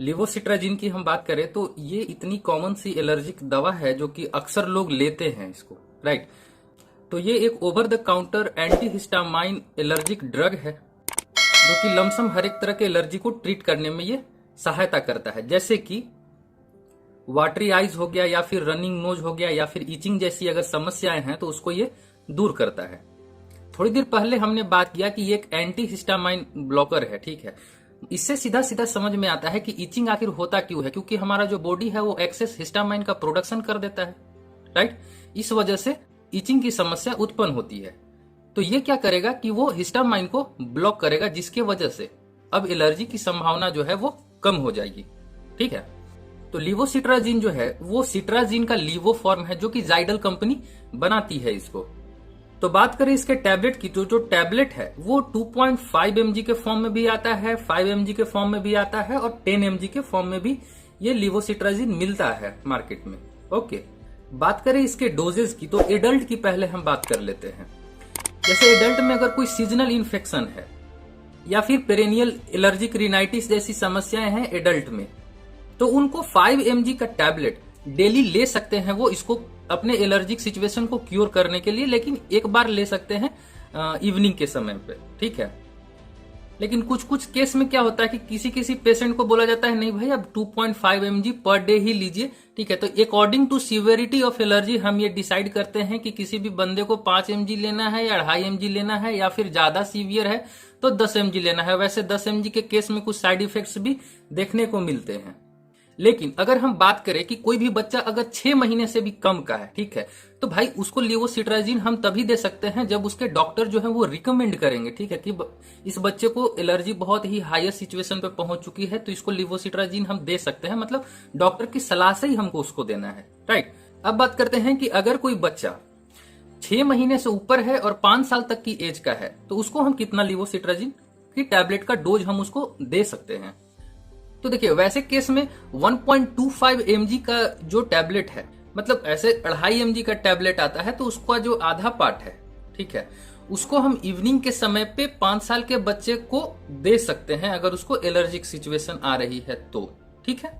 Levocetirizine की हम बात करें तो ये इतनी कॉमन सी एलर्जिक दवा है जो कि अक्सर लोग लेते हैं इसको, राइट। तो ये एक over the counter anti histamine allergic drug है जो कि लमसम हर एक तरह के एलर्जी को ट्रीट करने में ये सहायता करता है, जैसे कि वाटरी आइज हो गया या फिर रनिंग नोज हो गया या फिर इचिंग जैसी अगर समस्याएं हैं तो उसको ये दूर करता है। थोड़ी देर पहले हमने बात किया कि ये एक एंटी हिस्टामाइन ब्लॉकर है, ठीक है। इससे सीधा सीधा समझ में आता है कि इचिंग आखिर होता क्यों है, क्योंकि हमारा जो बॉडी है वो एक्सेस हिस्टामाइन का प्रोडक्शन कर देता है, राइट। इस वजह से इचिंग की समस्या उत्पन्न होती है। तो ये क्या करेगा कि वो हिस्टामाइन को ब्लॉक करेगा, जिसके वजह से अब एलर्जी की संभावना जो है वो कम हो जाएगी, ठीक है। तो लिवोसिट्राजिन जो है वो सिट्राजिन का लीवो फॉर्म है जो कि जाइडल कंपनी बनाती है इसको। तो बात करें इसके टैबलेट की, तो जो टैबलेट है वो 2.5 mg के फॉर्म में भी आता है, 5 mg के फॉर्म में भी आता है और 10 mg के फॉर्म में भी ये लिवोसिट्राजिन मिलता है मार्केट में, ओके। बात करें इसके डोजेस की, तो एडल्ट की पहले हम बात कर लेते हैं। जैसे एडल्ट में अगर कोई सीजनल इन्फेक्शन है या फिर पेरेनियल एलर्जिक रिनाइटिस जैसी समस्याएं हैं एडल्ट में, तो उनको 5 mg का टैबलेट डेली ले सकते हैं वो इसको अपने एलर्जिक सिचुएशन को क्योर करने के लिए, लेकिन एक बार ले सकते हैं इवनिंग के समय पे, ठीक है। लेकिन कुछ कुछ केस में क्या होता है कि किसी किसी पेशेंट को बोला जाता है नहीं भाई अब 2.5 mg पर डे ही लीजिए, ठीक है। तो according to severity of allergy हम ये डिसाइड करते हैं कि किसी भी बंदे को 5 mg लेना है या 2.5 mg लेना है, या फिर ज्यादा सीवियर है तो 10 mg लेना है। वैसे 10 mg के केस में कुछ साइड इफेक्ट्स भी देखने को मिलते हैं। लेकिन अगर हम बात करें कि कोई भी बच्चा अगर 6 महीने से भी कम का है, ठीक है, तो भाई उसको लिवोसिट्राजिन हम तभी दे सकते हैं जब उसके डॉक्टर जो है वो रिकमेंड करेंगे, ठीक है, कि इस बच्चे को एलर्जी बहुत ही हाईएस्ट सिचुएशन पे पहुंच चुकी है तो इसको लिवोसिट्राजिन हम दे सकते हैं, मतलब डॉक्टर की सलाह से ही हमको उसको देना है, राइट। अब बात करते हैं कि अगर कोई बच्चा 6 महीने से ऊपर है और 5 साल तक की एज का है तो उसको हम कितना लिवोसिट्राजिन की टैबलेट का डोज हम उसको दे सकते हैं। तो देखिए वैसे केस में 1.25 mg का जो टैबलेट है, मतलब ऐसे 2.5 mg का टैबलेट आता है तो उसका जो आधा पार्ट है, ठीक है, उसको हम इवनिंग के समय पे 5 साल के बच्चे को दे सकते हैं अगर उसको एलर्जिक सिचुएशन आ रही है तो, ठीक है।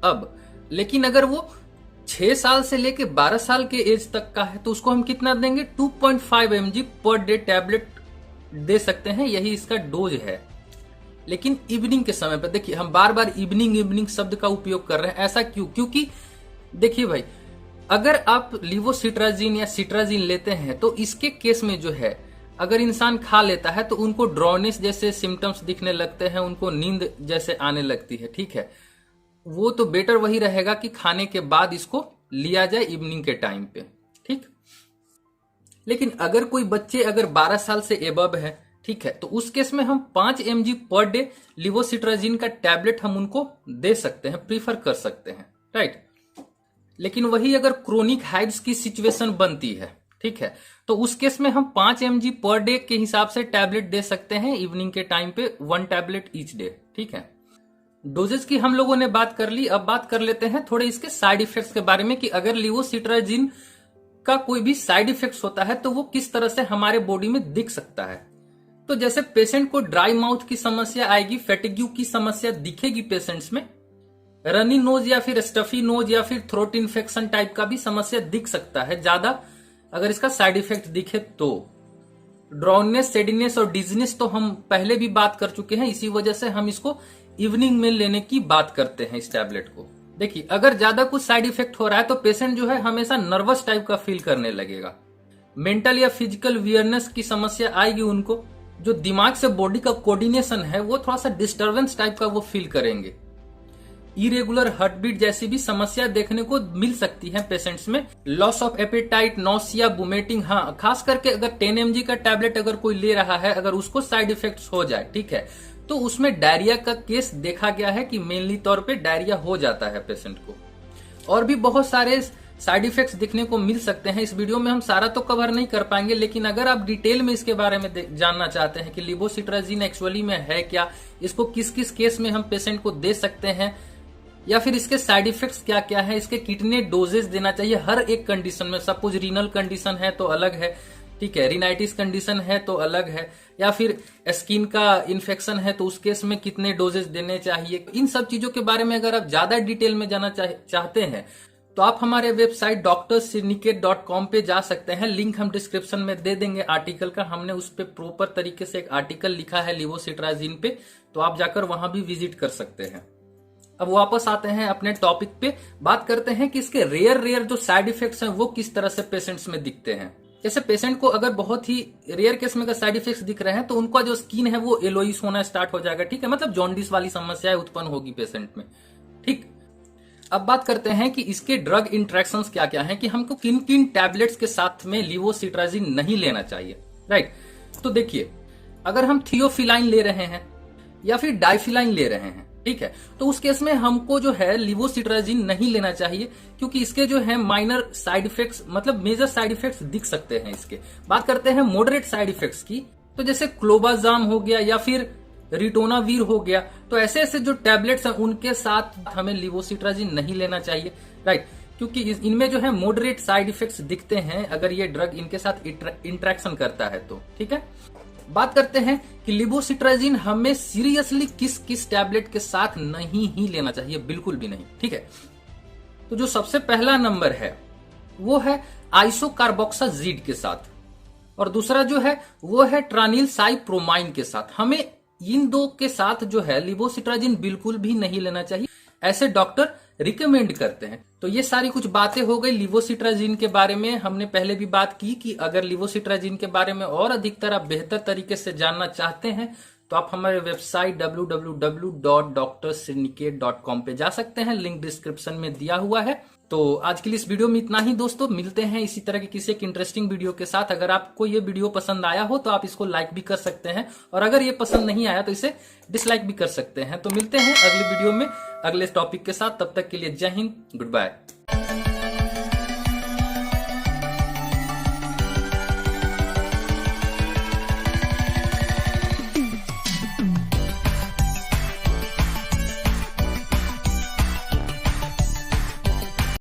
अब लेकिन अगर वो 6 साल से लेके 12 साल के एज तक का है तो उसको हम कितना देंगे, 2.5 mg पर डे टैबलेट दे सकते हैं, यही इसका डोज है। लेकिन इवनिंग के समय पर देखिए हम बार बार इवनिंग शब्द का उपयोग कर रहे हैं, ऐसा क्यों? क्योंकि देखिए भाई अगर आप लिवोसिट्राजिन या सिट्राजिन लेते हैं तो इसके केस में जो है अगर इंसान खा लेता है तो उनको ड्रॉनेस जैसे सिम्टम्स दिखने लगते हैं, उनको नींद जैसे आने लगती है, ठीक है। वो तो बेटर वही रहेगा कि खाने के बाद इसको लिया जाए इवनिंग के टाइम पे, ठीक। लेकिन अगर कोई बच्चे अगर 12 साल से एबव है, ठीक है, तो उस केस में हम 5 mg पर डे लिवोसिट्राजिन का टैबलेट हम उनको दे सकते हैं, प्रीफर कर सकते हैं, राइट। लेकिन वही अगर क्रोनिक हाइव्स की सिचुएशन बनती है, ठीक है, तो उस केस में हम 5 mg पर डे के हिसाब से टैबलेट दे सकते हैं इवनिंग के टाइम पे, 1 टैबलेट ईच डे, ठीक है। डोजेस की हम लोगों ने बात कर ली, अब बात कर लेते हैं थोड़े इसके साइड इफेक्ट्स के बारे में कि अगर लिवोसिट्राजिन का कोई भी साइड इफेक्ट्स होता है तो वो किस तरह से हमारे बॉडी में दिख सकता है। तो जैसे पेशेंट को ड्राई माउथ की समस्या आएगी, फैटिग्यू की समस्या दिखेगी पेशेंट्स में, रनी नोज या फिर स्टफी नोज या फिर थ्रोट इन्फेक्शन टाइप का भी समस्या दिख सकता है ज्यादा अगर इसका साइड इफेक्ट दिखे तो। ड्राउनेस, सेडिनेस और डिजीनेस तो हम पहले भी बात कर चुके हैं, इसी वजह से हम इसको इवनिंग में लेने की बात करते हैं इस टैबलेट को। देखिए अगर ज्यादा कुछ साइड इफेक्ट हो रहा है तो पेशेंट जो है हमेशा नर्वस टाइप का फील करने लगेगा, मेंटल या फिजिकल वियरनेस की समस्या आएगी उनको, जो दिमाग से बॉडी का कोऑर्डिनेशन है वो थोड़ा सा डिस्टर्बेंस टाइप का वो फील करेंगे, इरेगुलर हार्ट बीट जैसी भी समस्या देखने को मिल सकती है पेशेंट्स में, loss of appetite, nausea, vomiting. हाँ, खास करके अगर 10 mg का टैबलेट अगर कोई ले रहा है, अगर उसको साइड इफेक्ट्स हो जाए, ठीक है, तो उसमें डायरिया का केस देखा गया है कि मेनली तौर पे डायरिया हो जाता है पेशेंट को। और भी बहुत सारे साइड इफेक्ट्स दिखने को मिल सकते हैं, इस वीडियो में हम सारा तो कवर नहीं कर पाएंगे, लेकिन अगर आप डिटेल में इसके बारे में जानना चाहते हैं कि लिवोसिट्राजिन एक्चुअली में है क्या, इसको किस किस केस में हम पेशेंट को दे सकते हैं, या फिर इसके साइड इफेक्ट्स क्या क्या है, इसके कितने डोजेस देना चाहिए हर एक कंडीशन में, सपोज रीनल कंडीशन है तो अलग है, ठीक है, रिनाइटिस कंडीशन है तो अलग है, या फिर स्किन का इन्फेक्शन है तो उस केस में कितने डोजेज देने चाहिए। इन सब चीजों के बारे में अगर आप ज्यादा डिटेल में जाना चाहते हैं तो आप हमारे वेबसाइट drsyndicate.com पे जा सकते हैं। लिंक हम डिस्क्रिप्शन में दे देंगे आर्टिकल का। हमने उस पे प्रॉपर तरीके से एक आर्टिकल लिखा है लिवोसिट्राजिन पे, तो आप जाकर वहां भी विजिट कर सकते हैं। अब वापस आते हैं अपने टॉपिक पे, बात करते हैं कि इसके रेयर जो साइड इफेक्ट्स हैं वो किस तरह से पेशेंट्स में दिखते हैं। जैसे पेशेंट को अगर बहुत ही रेयर केस में अगर साइड इफेक्ट्स दिख रहे हैं तो उनका जो स्किन है वो येलोइश होना स्टार्ट हो जाएगा, ठीक है, मतलब जॉन्डिस वाली समस्याएं उत्पन्न होगी पेशेंट में, ठीक। अब बात करते हैं कि इसके ड्रग इंटरेक्शंस क्या क्या हैं, कि हमको किन किन टैबलेट्स के साथ में लिवोसिट्राजिन नहीं लेना चाहिए, राइट। तो देखिए, अगर हम थियोफिलाइन ले रहे हैं या फिर डाइफिलाइन ले रहे हैं, ठीक है, तो उस केस में हमको जो है लिवोसिट्राजिन नहीं लेना चाहिए, क्योंकि इसके जो है माइनर साइड इफेक्ट्स, मतलब मेजर साइड इफेक्ट्स दिख सकते हैं इसके। बात करते हैं मॉडरेट साइड इफेक्ट्स की, तो जैसे क्लोबाजाम हो गया या फिर रिटोनावीर हो गया, तो ऐसे ऐसे जो टैबलेट्स हैं उनके साथ हमें लिवोसिट्राजिन नहीं लेना चाहिए, राइट, क्योंकि इनमें जो है मॉडरेट साइड इफेक्ट्स दिखते हैं अगर ये ड्रग इनके साथ इंटरेक्शन करता है तो, ठीक है। बात करते हैं कि लिवोसिट्राजिन हमें सीरियसली किस किस टैबलेट के साथ नहीं ही लेना चाहिए, बिल्कुल भी नहीं, ठीक है। तो जो सबसे पहला नंबर है वो है आइसोकार्बोक्साजिड के साथ, और दूसरा जो है वो है ट्रानिल साइप्रोमाइन के साथ। हमें इन दो के साथ जो है लिवोसिट्राजिन बिल्कुल भी नहीं लेना चाहिए, ऐसे डॉक्टर रिकमेंड करते हैं। तो ये सारी कुछ बातें हो गई लिवोसिट्राजिन के बारे में। हमने पहले भी बात की कि अगर लिवोसिट्राजिन के बारे में और अधिकतर आप बेहतर तरीके से जानना चाहते हैं तो आप हमारे वेबसाइट www.drsyndicate.com पे जा सकते हैं, लिंक डिस्क्रिप्शन में दिया हुआ है। तो आज के लिए इस वीडियो में इतना ही दोस्तों, मिलते हैं इसी तरह के किसी एक इंटरेस्टिंग वीडियो के साथ। अगर आपको ये वीडियो पसंद आया हो तो आप इसको लाइक भी कर सकते हैं, और अगर ये पसंद नहीं आया तो इसे डिसलाइक भी कर सकते हैं। तो मिलते हैं अगले वीडियो में अगले टॉपिक के साथ, तब तक के लिए जय हिंद, गुड बाय।